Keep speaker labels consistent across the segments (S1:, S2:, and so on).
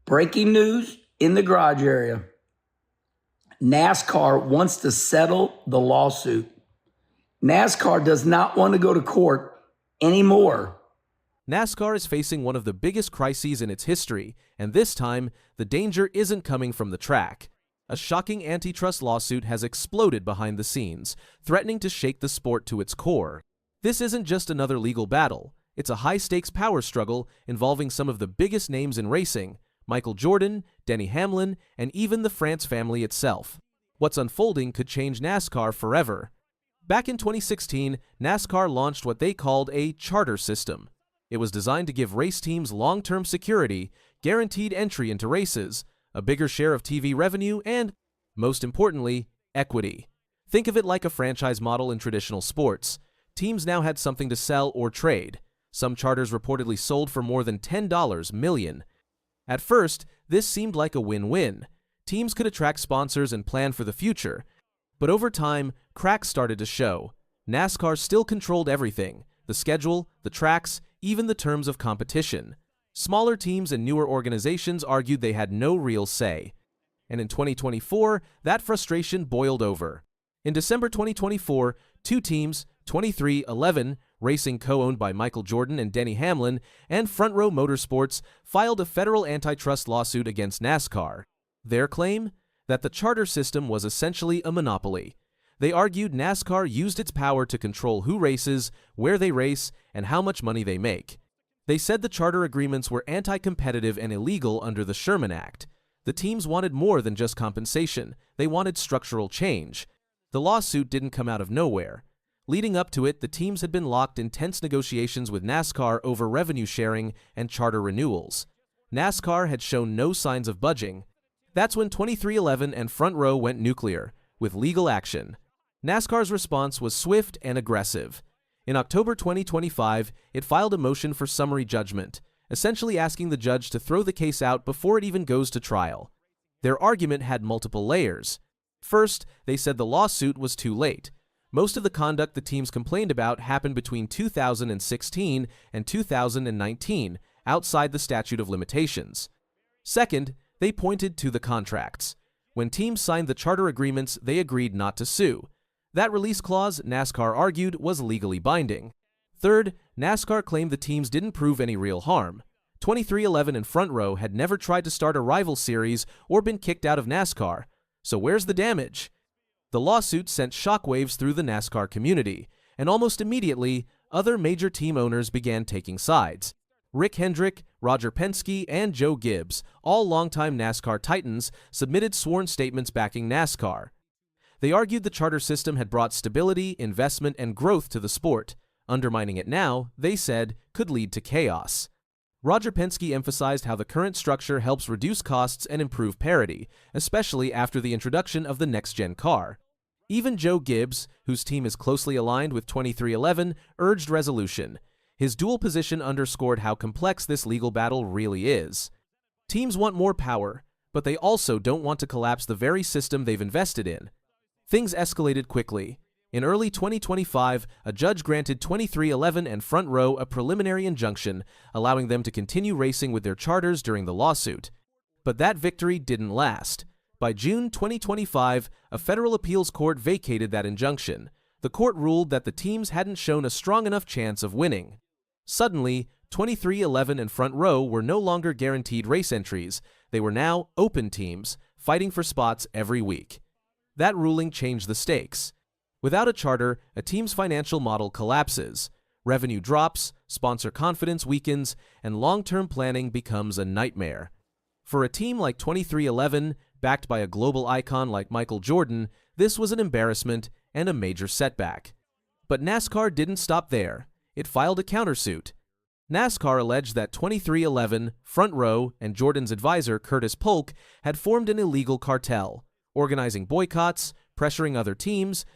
S1: Breaking news in the garage area. NASCAR wants to settle the lawsuit. NASCAR does not want to go to court anymore.
S2: NASCAR is facing one of the biggest crises in its history, and this time, the danger isn't coming from the track. A shocking antitrust lawsuit has exploded behind the scenes, threatening to shake the sport to its core. This isn't just another legal battle. It's a high-stakes power struggle involving some of the biggest names in racing: Michael Jordan, Denny Hamlin, and even the France family itself. What's unfolding could change NASCAR forever. Back in 2016, NASCAR launched what they called a charter system. It was designed to give race teams long-term security, guaranteed entry into races, a bigger share of TV revenue, and, most importantly, equity. Think of it like a franchise model in traditional sports. Teams now had something to sell or trade. Some charters reportedly sold for more than $10 million. At first, this seemed like a win-win. Teams could attract sponsors and plan for the future. But over time, cracks started to show. NASCAR still controlled everything: the schedule, the tracks, even the terms of competition. Smaller teams and newer organizations argued they had no real say. And in 2024, that frustration boiled over. In December 2024, two teams, 23XI Racing, co-owned by Michael Jordan and Denny Hamlin, and Front Row Motorsports, filed a federal antitrust lawsuit against NASCAR. Their claim? That the charter system was essentially a monopoly. They argued NASCAR used its power to control who races, where they race, and how much money they make. They said the charter agreements were anti-competitive and illegal under the Sherman Act. The teams wanted more than just compensation. They wanted structural change. The lawsuit didn't come out of nowhere. Leading up to it, the teams had been locked in tense negotiations with NASCAR over revenue sharing and charter renewals. NASCAR had shown no signs of budging. That's when 23XI and Front Row went nuclear, with legal action. NASCAR's response was swift and aggressive. In October 2025, it filed a motion for summary judgment, essentially asking the judge to throw the case out before it even goes to trial. Their argument had multiple layers. First, they said the lawsuit was too late. Most of the conduct the teams complained about happened between 2016 and 2019, outside the statute of limitations. Second, they pointed to the contracts. When teams signed the charter agreements, they agreed not to sue. That release clause, NASCAR argued, was legally binding. Third, NASCAR claimed the teams didn't prove any real harm. 23XI and Front Row had never tried to start a rival series or been kicked out of NASCAR. So where's the damage? The lawsuit sent shockwaves through the NASCAR community, and almost immediately, other major team owners began taking sides. Rick Hendrick, Roger Penske, and Joe Gibbs, all longtime NASCAR titans, submitted sworn statements backing NASCAR. They argued the charter system had brought stability, investment, and growth to the sport. Undermining it now, they said, could lead to chaos. Roger Penske emphasized how the current structure helps reduce costs and improve parity, especially after the introduction of the next-gen car. Even Joe Gibbs, whose team is closely aligned with 23XI, urged resolution. His dual position underscored how complex this legal battle really is. Teams want more power, but they also don't want to collapse the very system they've invested in. Things escalated quickly. In early 2025, a judge granted 23XI and Front Row a preliminary injunction, allowing them to continue racing with their charters during the lawsuit. But that victory didn't last. By June 2025, a federal appeals court vacated that injunction. The court ruled that the teams hadn't shown a strong enough chance of winning. Suddenly, 23XI and Front Row were no longer guaranteed race entries. They were now open teams, fighting for spots every week. That ruling changed the stakes. Without a charter, a team's financial model collapses. Revenue drops, sponsor confidence weakens, and long-term planning becomes a nightmare. For a team like 23XI, backed by a global icon like Michael Jordan, this was an embarrassment and a major setback. But NASCAR didn't stop there. It filed a countersuit. NASCAR alleged that 23XI, Front Row, and Jordan's advisor, Cletus McFarland, had formed an illegal cartel, organizing boycotts, pressuring other teams,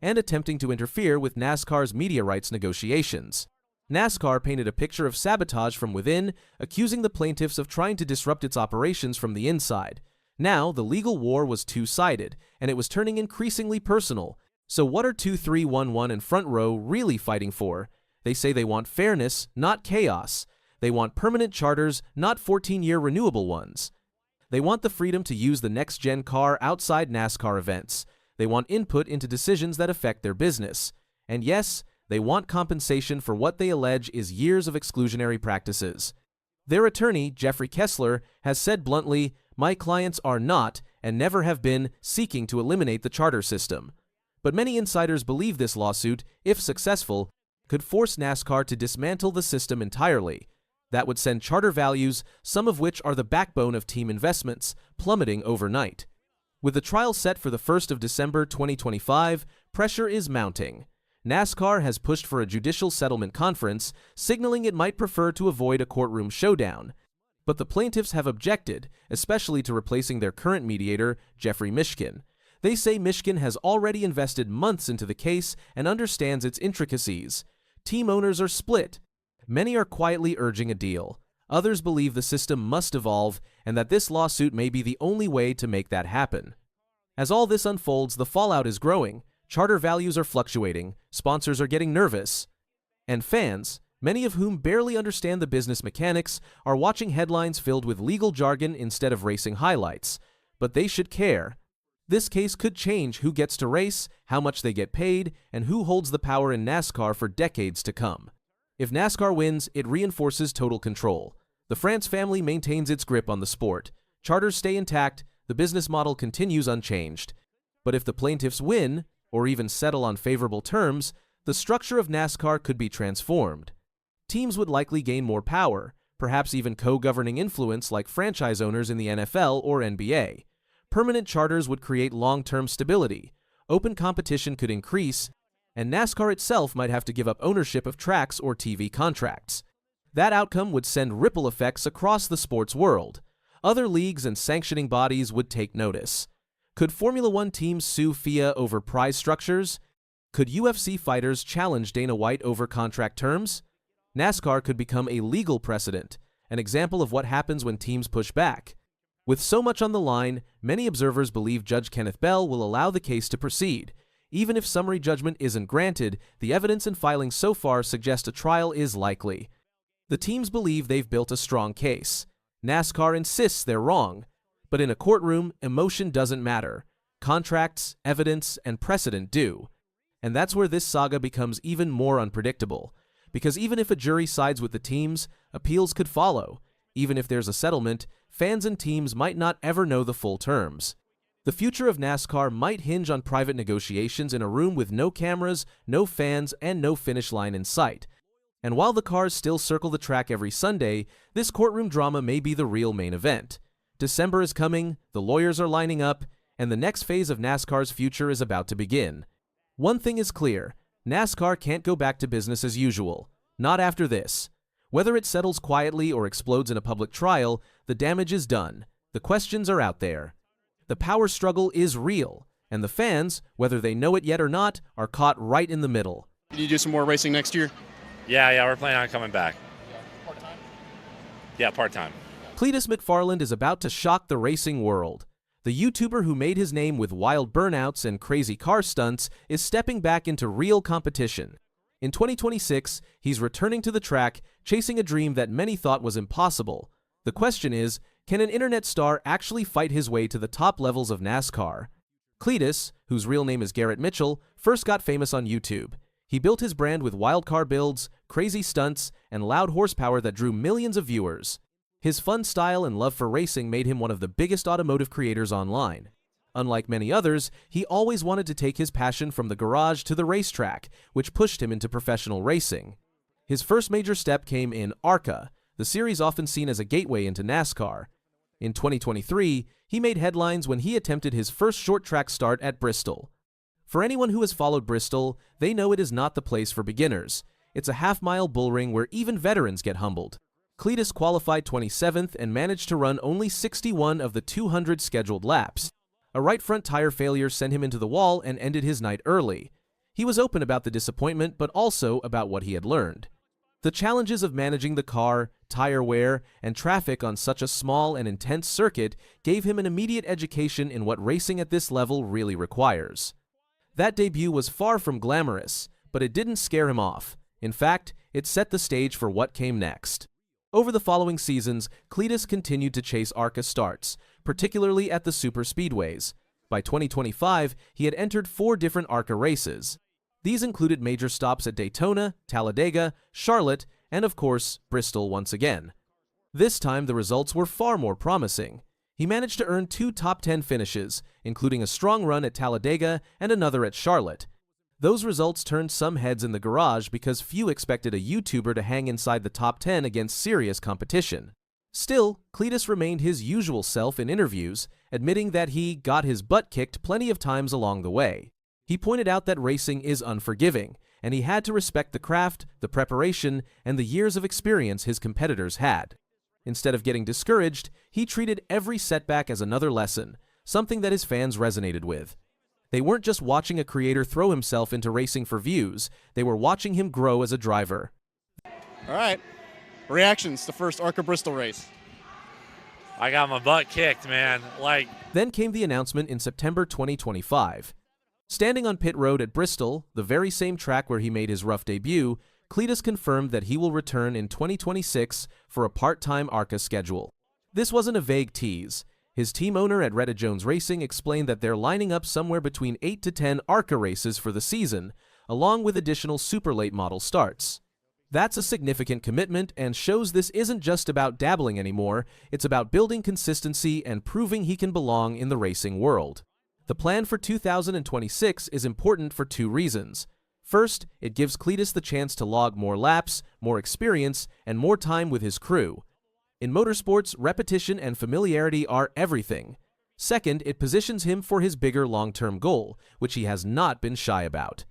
S2: and attempting to interfere with NASCAR's media rights negotiations. NASCAR painted a picture of sabotage from within, accusing the plaintiffs of trying to disrupt its operations from the inside. Now, the legal war was two-sided, and it was turning increasingly personal. So what are 23XI and Front Row really fighting for? They say they want fairness, not chaos. They want permanent charters, not 14-year renewable ones. They want the freedom to use the next-gen car outside NASCAR events. They want input into decisions that affect their business. And yes, they want compensation for what they allege is years of exclusionary practices. Their attorney, Jeffrey Kessler, has said bluntly, "My clients are not, and never have been, seeking to eliminate the charter system." But many insiders believe this lawsuit, if successful, could force NASCAR to dismantle the system entirely. That would send charter values, some of which are the backbone of team investments, plummeting overnight. With the trial set for the 1st of December 2025, pressure is mounting. NASCAR has pushed for a judicial settlement conference, signaling it might prefer to avoid a courtroom showdown. But the plaintiffs have objected, especially to replacing their current mediator, Jeffrey Mishkin. They say Mishkin has already invested months into the case and understands its intricacies. Team owners are split. Many are quietly urging a deal. Others believe the system must evolve and that this lawsuit may be the only way to make that happen. As all this unfolds, the fallout is growing. Charter values are fluctuating, sponsors are getting nervous, and fans, many of whom barely understand the business mechanics, are watching headlines filled with legal jargon instead of racing highlights. But they should care. This case could change who gets to race, how much they get paid, and who holds the power in NASCAR for decades to come. If NASCAR wins, it reinforces total control. The France family maintains its grip on the sport. Charters stay intact, the business model continues unchanged. But if the plaintiffs win, or even settle on favorable terms, the structure of NASCAR could be transformed. Teams would likely gain more power, perhaps even co-governing influence like franchise owners in the NFL or NBA. Permanent charters would create long-term stability, open competition could increase, and NASCAR itself might have to give up ownership of tracks or TV contracts. That outcome would send ripple effects across the sports world. Other leagues and sanctioning bodies would take notice. Could Formula One teams sue FIA over prize structures? Could UFC fighters challenge Dana White over contract terms? NASCAR could become a legal precedent, an example of what happens when teams push back. With so much on the line, many observers believe Judge Kenneth Bell will allow the case to proceed. Even if summary judgment isn't granted, the evidence and filings so far suggest a trial is likely. The teams believe they've built a strong case. NASCAR insists they're wrong. But in a courtroom, emotion doesn't matter. Contracts, evidence, and precedent do. And that's where this saga becomes even more unpredictable. Because even if a jury sides with the teams, appeals could follow. Even if there's a settlement, fans and teams might not ever know the full terms. The future of NASCAR might hinge on private negotiations in a room with no cameras, no fans, and no finish line in sight. And while the cars still circle the track every Sunday, this courtroom drama may be the real main event. December is coming, the lawyers are lining up, and the next phase of NASCAR's future is about to begin. One thing is clear, NASCAR can't go back to business as usual. Not after this. Whether it settles quietly or explodes in a public trial, the damage is done. The questions are out there. The power struggle is real, and the fans, whether they know it yet or not, are caught right in the middle.
S3: Can you do some more racing next year?
S4: Yeah, we're planning on coming back. Part-time? Yeah, part-time.
S2: Cletus McFarland is about to shock the racing world. The YouTuber who made his name with wild burnouts and crazy car stunts is stepping back into real competition. In 2026, he's returning to the track, chasing a dream that many thought was impossible. The question is, can an internet star actually fight his way to the top levels of NASCAR? Cletus, whose real name is Garrett Mitchell, first got famous on YouTube. He built his brand with wild car builds, crazy stunts, and loud horsepower that drew millions of viewers. His fun style and love for racing made him one of the biggest automotive creators online. Unlike many others, he always wanted to take his passion from the garage to the racetrack, which pushed him into professional racing. His first major step came in ARCA, the series often seen as a gateway into NASCAR. In 2023, he made headlines when he attempted his first short track start at Bristol. For anyone who has followed Bristol, they know it is not the place for beginners. It's a half-mile bullring where even veterans get humbled. Cletus qualified 27th and managed to run only 61 of the 200 scheduled laps. A right front tire failure sent him into the wall and ended his night early. He was open about the disappointment, but also about what he had learned. The challenges of managing the car, tire wear, and traffic on such a small and intense circuit gave him an immediate education in what racing at this level really requires. That debut was far from glamorous, but it didn't scare him off. In fact, it set the stage for what came next. Over the following seasons, Cletus continued to chase ARCA starts, particularly at the super speedways. By 2025, he had entered 4 different ARCA races. These included major stops at Daytona, Talladega, Charlotte, and of course, Bristol once again. This time, the results were far more promising. He managed to earn 2 top 10 finishes, including a strong run at Talladega and another at Charlotte. Those results turned some heads in the garage because few expected a YouTuber to hang inside the top 10 against serious competition. Still, Cletus remained his usual self in interviews, admitting that he got his butt kicked plenty of times along the way. He pointed out that racing is unforgiving, and he had to respect the craft, the preparation, and the years of experience his competitors had. Instead of getting discouraged, he treated every setback as another lesson, something that his fans resonated with. They weren't just watching a creator throw himself into racing for views, they were watching him grow as a driver.
S3: All right. Reactions to first ARCA Bristol race.
S4: I got my butt kicked, man.
S2: Then came the announcement in September 2025. Standing on pit road at Bristol, the very same track where he made his rough debut, Cletus confirmed that he will return in 2026 for a part-time ARCA schedule. This wasn't a vague tease. His team owner at Retta Jones Racing explained that they're lining up somewhere between 8 to 10 ARCA races for the season, along with additional super late model starts. That's a significant commitment and shows this isn't just about dabbling anymore, it's about building consistency and proving he can belong in the racing world. The plan for 2026 is important for 2 reasons. First, it gives Cletus the chance to log more laps, more experience, and more time with his crew. In motorsports, repetition and familiarity are everything. Second, it positions him for his bigger long-term goal, which he has not been shy about.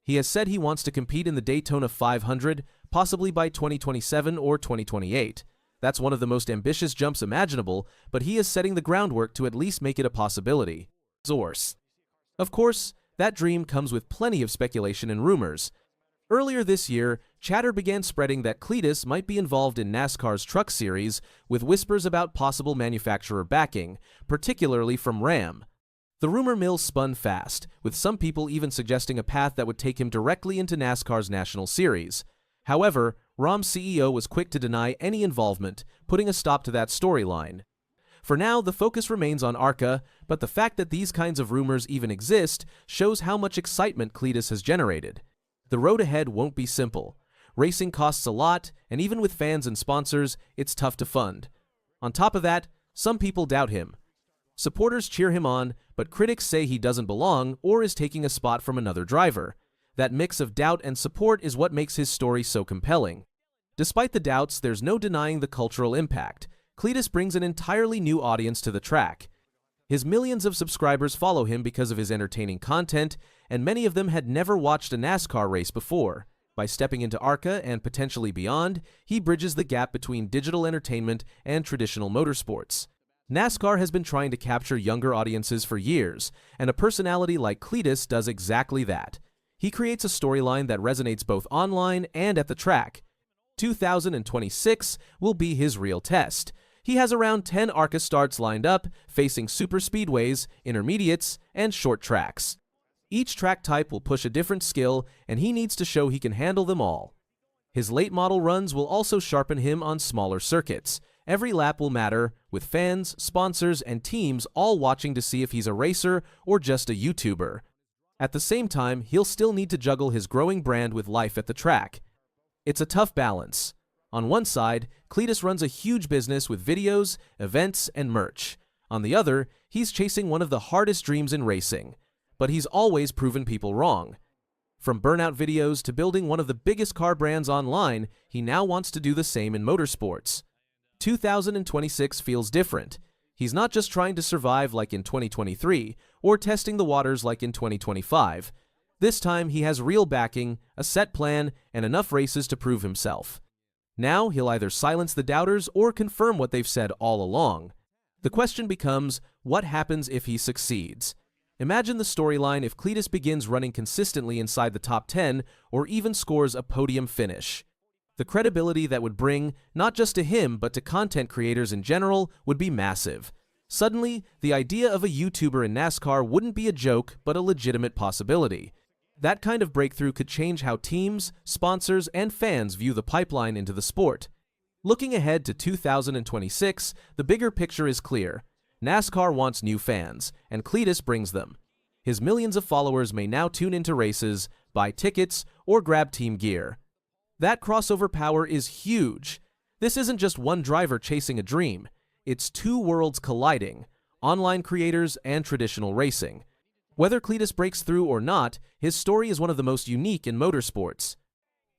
S2: He has said he wants to compete in the Daytona 500, possibly by 2027 or 2028. That's one of the most ambitious jumps imaginable, but he is setting the groundwork to at least make it a possibility. Source. Of course, that dream comes with plenty of speculation and rumors. Earlier this year, chatter began spreading that Cletus might be involved in NASCAR's Truck Series, with whispers about possible manufacturer backing, particularly from Ram. The rumor mill spun fast, with some people even suggesting a path that would take him directly into NASCAR's National Series. However, Ram's CEO was quick to deny any involvement, putting a stop to that storyline. For now, the focus remains on ARCA, but the fact that these kinds of rumors even exist shows how much excitement Cletus has generated. The road ahead won't be simple. Racing costs a lot, and even with fans and sponsors, it's tough to fund. On top of that, some people doubt him. Supporters cheer him on, but critics say he doesn't belong or is taking a spot from another driver. That mix of doubt and support is what makes his story so compelling. Despite the doubts, there's no denying the cultural impact. Cletus brings an entirely new audience to the track. His millions of subscribers follow him because of his entertaining content, and many of them had never watched a NASCAR race before. By stepping into ARCA and potentially beyond, he bridges the gap between digital entertainment and traditional motorsports. NASCAR has been trying to capture younger audiences for years, and a personality like Cletus does exactly that. He creates a storyline that resonates both online and at the track. 2026 will be his real test. He has around 10 ARCA starts lined up, facing super speedways, intermediates, and short tracks. Each track type will push a different skill, and he needs to show he can handle them all. His late model runs will also sharpen him on smaller circuits. Every lap will matter, with fans, sponsors, and teams all watching to see if he's a racer or just a YouTuber. At the same time, he'll still need to juggle his growing brand with life at the track. It's a tough balance. On one side, Cletus runs a huge business with videos, events, and merch. On the other, he's chasing one of the hardest dreams in racing. But he's always proven people wrong. From burnout videos to building one of the biggest car brands online, he now wants to do the same in motorsports. 2026 feels different. He's not just trying to survive like in 2023, or testing the waters like in 2025. This time, he has real backing, a set plan, and enough races to prove himself. Now, he'll either silence the doubters or confirm what they've said all along. The question becomes, what happens if he succeeds? Imagine the storyline if Cletus begins running consistently inside the top 10 or even scores a podium finish. The credibility that would bring, not just to him but to content creators in general, would be massive. Suddenly, the idea of a YouTuber in NASCAR wouldn't be a joke but a legitimate possibility. That kind of breakthrough could change how teams, sponsors, and fans view the pipeline into the sport. Looking ahead to 2026, the bigger picture is clear. NASCAR wants new fans, and Cletus brings them. His millions of followers may now tune into races, buy tickets, or grab team gear. That crossover power is huge. This isn't just one driver chasing a dream. It's two worlds colliding, online creators and traditional racing. Whether Cletus breaks through or not, his story is one of the most unique in motorsports.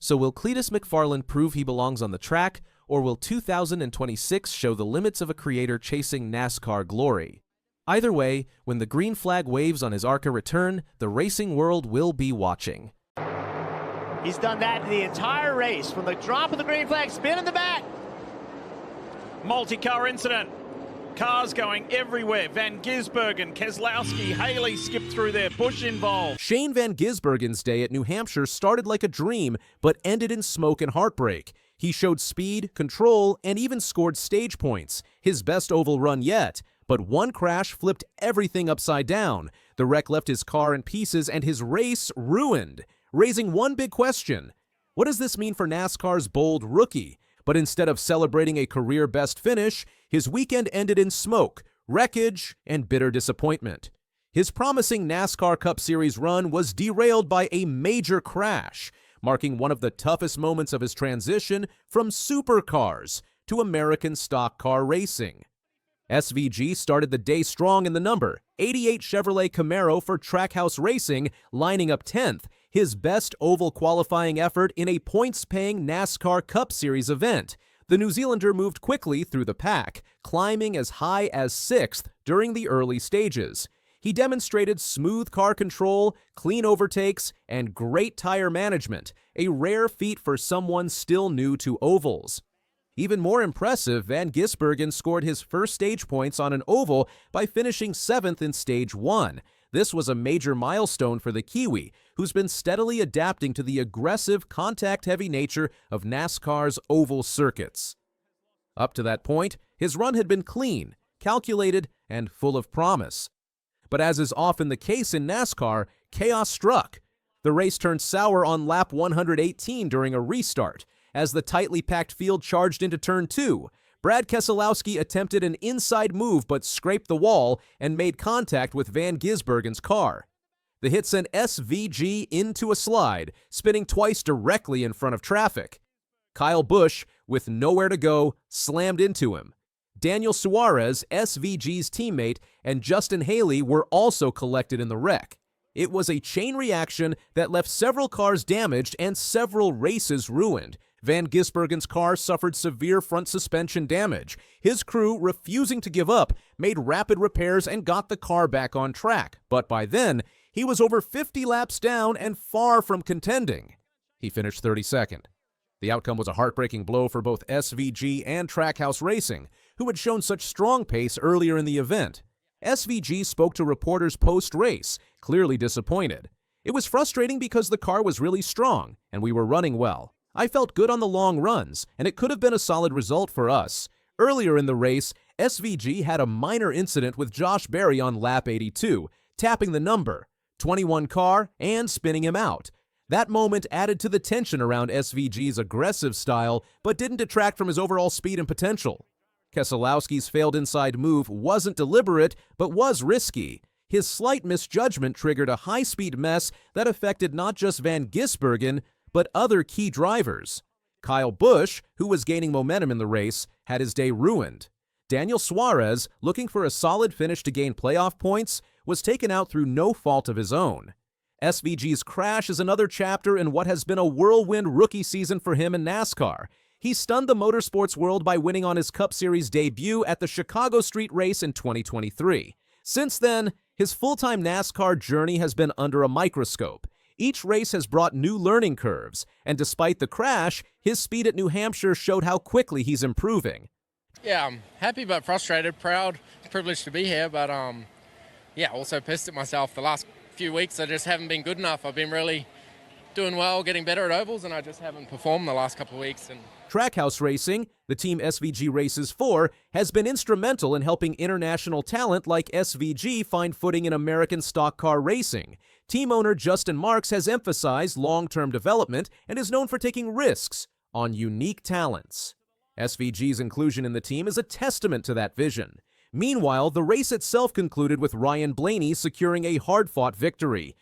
S2: So will Cletus McFarland prove he belongs on the track, or will 2026 show the limits of a creator chasing NASCAR glory? Either way, when the green flag waves on his ARCA return, the racing world will be watching.
S5: He's done that the entire race, from the drop of the green flag, spin in the back.
S6: Multi-car incident. Cars going everywhere. Van Gisbergen, Keselowski, Haley skipped through there. Busch involved.
S2: Shane Van Gisbergen's day at New Hampshire started like a dream, but ended in smoke and heartbreak. He showed speed, control, and even scored stage points, his best oval run yet. But one crash flipped everything upside down. The wreck left his car in pieces and his race ruined, raising one big question. What does this mean for NASCAR's bold rookie? But instead of celebrating a career-best finish, his weekend ended in smoke, wreckage, and bitter disappointment. His promising NASCAR Cup Series run was derailed by a major crash, marking one of the toughest moments of his transition from supercars to American stock car racing. SVG started the day strong in the number 88 Chevrolet Camaro for Trackhouse Racing, lining up 10th, his best oval qualifying effort in a points-paying NASCAR Cup Series event. The New Zealander moved quickly through the pack, climbing as high as 6th during the early stages. He demonstrated smooth car control, clean overtakes, and great tire management, a rare feat for someone still new to ovals. Even more impressive, Van Gisbergen scored his first stage points on an oval by finishing 7th in Stage 1. This was a major milestone for the Kiwi, who's been steadily adapting to the aggressive, contact-heavy nature of NASCAR's oval circuits. Up to that point, his run had been clean, calculated, and full of promise. But as is often the case in NASCAR, chaos struck. The race turned sour on lap 118 during a restart. As the tightly packed field charged into Turn 2, Brad Keselowski attempted an inside move but scraped the wall and made contact with Van Gisbergen's car. The hit sent SVG into a slide, spinning twice directly in front of traffic. Kyle Busch, with nowhere to go, slammed into him. Daniel Suarez, SVG's teammate, and Justin Haley were also collected in the wreck. It was a chain reaction that left several cars damaged and several races ruined. Van Gisbergen's car suffered severe front suspension damage. His crew, refusing to give up, made rapid repairs and got the car back on track. But by then, he was over 50 laps down and far from contending. He finished 32nd. The outcome was a heartbreaking blow for both SVG and Trackhouse Racing, who had shown such strong pace earlier in the event. SVG spoke to reporters post-race, clearly disappointed. It was frustrating because the car was really strong, and we were running well. I felt good on the long runs, and it could have been a solid result for us. Earlier in the race, SVG had a minor incident with Josh Berry on lap 82, tapping the number, 21 car, and spinning him out. That moment added to the tension around SVG's aggressive style, but didn't detract from his overall speed and potential. Keselowski's failed inside move wasn't deliberate, but was risky. His slight misjudgment triggered a high-speed mess that affected not just Van Gisbergen, but other key drivers. Kyle Busch, who was gaining momentum in the race, had his day ruined. Daniel Suarez, looking for a solid finish to gain playoff points, was taken out through no fault of his own. SVG's crash is another chapter in what has been a whirlwind rookie season for him in NASCAR. He stunned the motorsports world by winning on his Cup Series debut at the Chicago Street Race in 2023. Since then, his full-time NASCAR journey has been under a microscope. Each race has brought new learning curves, and despite the crash, his speed at New Hampshire showed how quickly he's improving.
S7: Yeah, I'm happy but frustrated, proud, privileged to be here, but also pissed at myself. The last few weeks I just haven't been good enough. I've been really doing well, getting better at ovals, and I just haven't performed the last couple of weeks.
S2: Trackhouse Racing, the team SVG races for, has been instrumental in helping international talent like SVG find footing in American stock car racing. Team owner Justin Marks has emphasized long-term development and is known for taking risks on unique talents. SVG's inclusion in the team is a testament to that vision. Meanwhile, the race itself concluded with Ryan Blaney securing a hard-fought victory.